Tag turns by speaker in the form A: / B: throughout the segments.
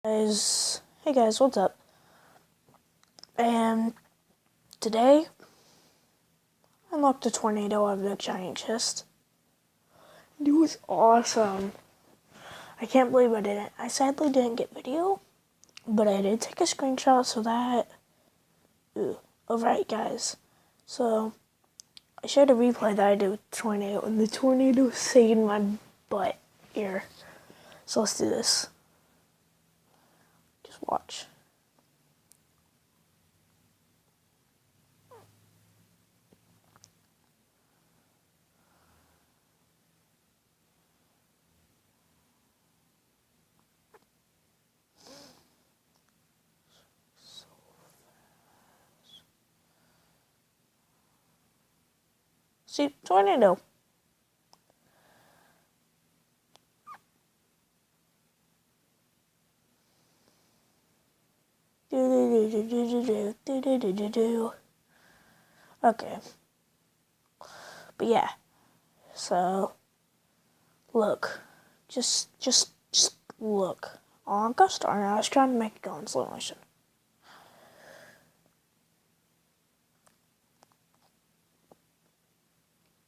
A: Hey guys, what's up? And today, I unlocked a tornado out of the giant chest. It was awesome. I can't believe I did it. I sadly didn't get video, but I did take a screenshot so that... Alright guys, so I shared a replay that I did with the tornado, and the tornado saved my butt here. So let's do this. Just watch. See, tornado. Okay. But yeah. So look. Just look. Oh, gosh darn it, I was trying to make it go in slow motion.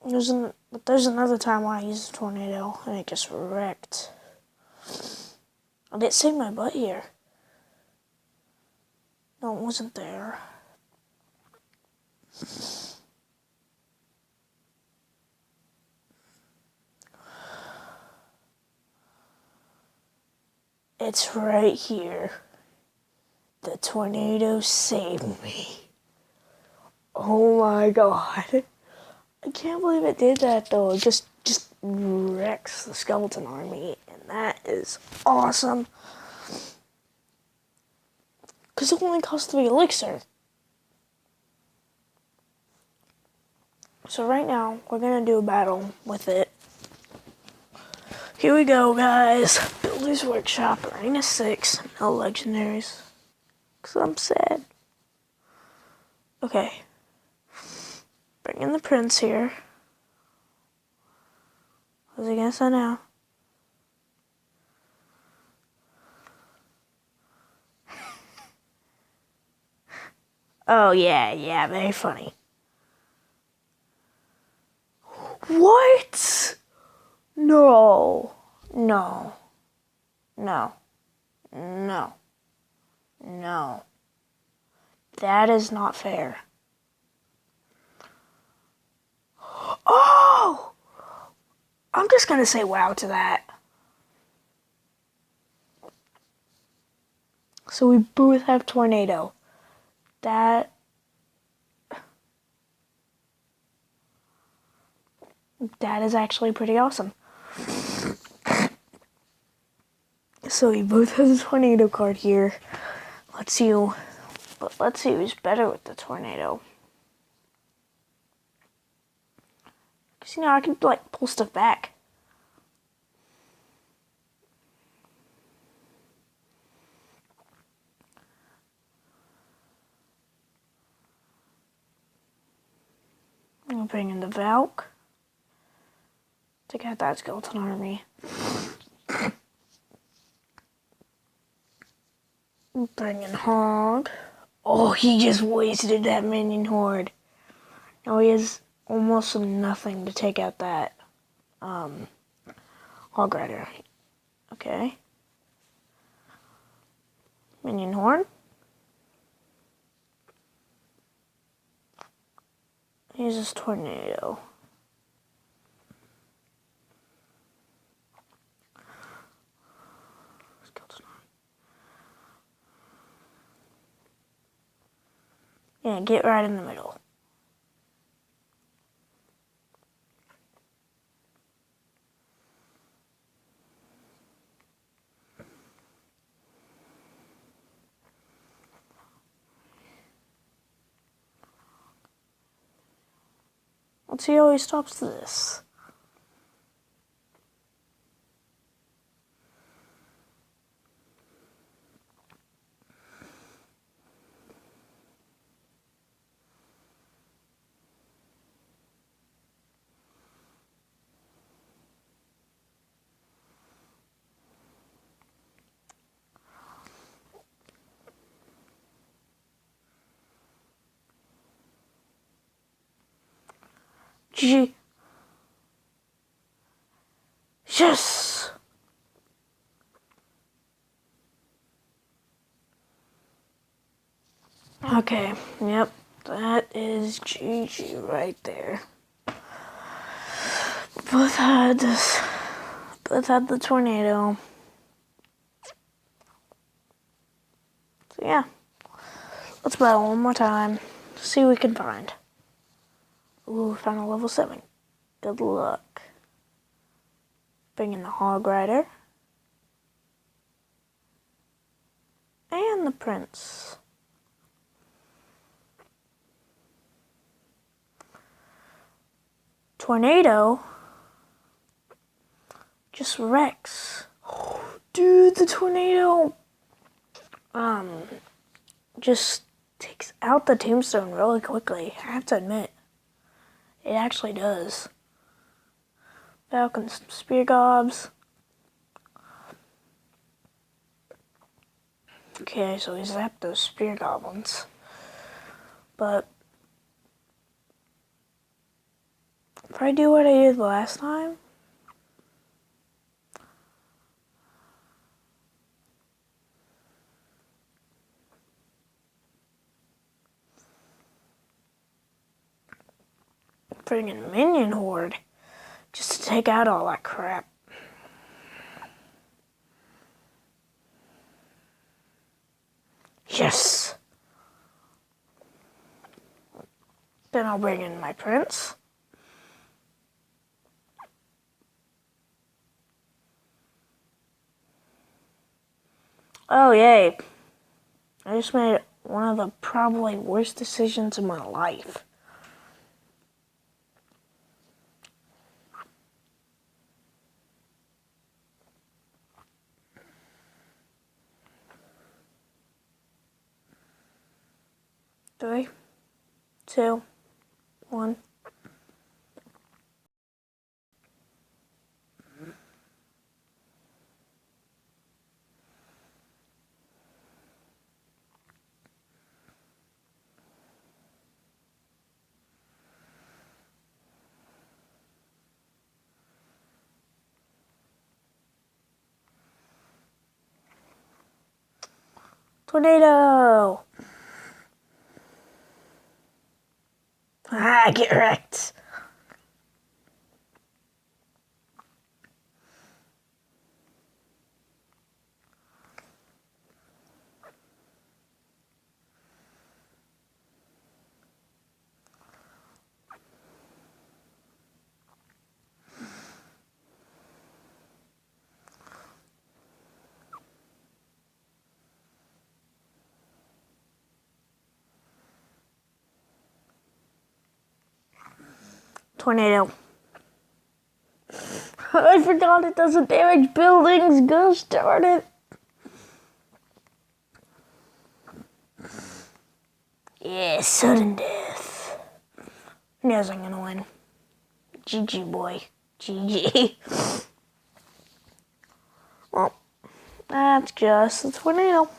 A: There's another time when I used a tornado and it just wrecked. And it saved my butt here. No, it wasn't there. It's right here. The tornado saved me. Oh my god. I can't believe it did that though. It just wrecks the skeleton army, and that is awesome. Because it only costs 3 elixir. So right now, we're gonna do a battle with it. Here we go, guys. Builder's Workshop, Arena 6, no legendaries. Because I'm sad. Okay. Bring in the prince here. What's he gonna say now? Oh, yeah, very funny. What? No. That is not fair. Oh! I'm just gonna say wow to that. So we both have tornado. That is actually pretty awesome. So we both have the tornado card here. Let's see who's better with the tornado. Because, I can, pull stuff back. I'm gonna bring in the Valk. Take out that skeleton army. Bring in Hog. Oh, he just wasted that minion horde. Now he has almost nothing to take out that Hog Rider. Okay. Minion horde. Here's his tornado. Yeah, get right in the middle. Let's see how he stops this. GG. Yes! Okay, yep, that is GG right there. Both had the tornado. So yeah, let's battle one more time. See what we can find. Ooh, found a level 7. Good luck. Bring in the Hog Rider. And the Prince. Tornado just wrecks. Dude, the tornado just takes out the tombstone really quickly. I have to admit, it actually does. Falcon Spear Gobs. Okay, so he zapped those Spear Goblins. But if I do what I did last time, friggin' minion horde just to take out all that crap. Yes! Then I'll bring in my Prince. Oh, yay. I just made one of the probably worst decisions in my life. Three, two, one. Tornado! Ah, get wrecked. Tornado. I forgot it doesn't damage buildings. Gosh darn it. Yeah, sudden death. Who knows I'm gonna win? GG, boy. GG. Well, that's just the tornado.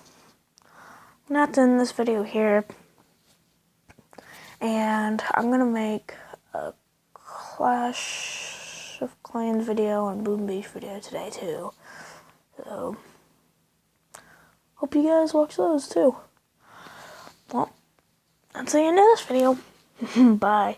A: I'm not doing this video here. And I'm gonna make a Clash of Clans video and Boom Beach video today too. So, hope you guys watch those too. Well, that's the end of this video. Bye.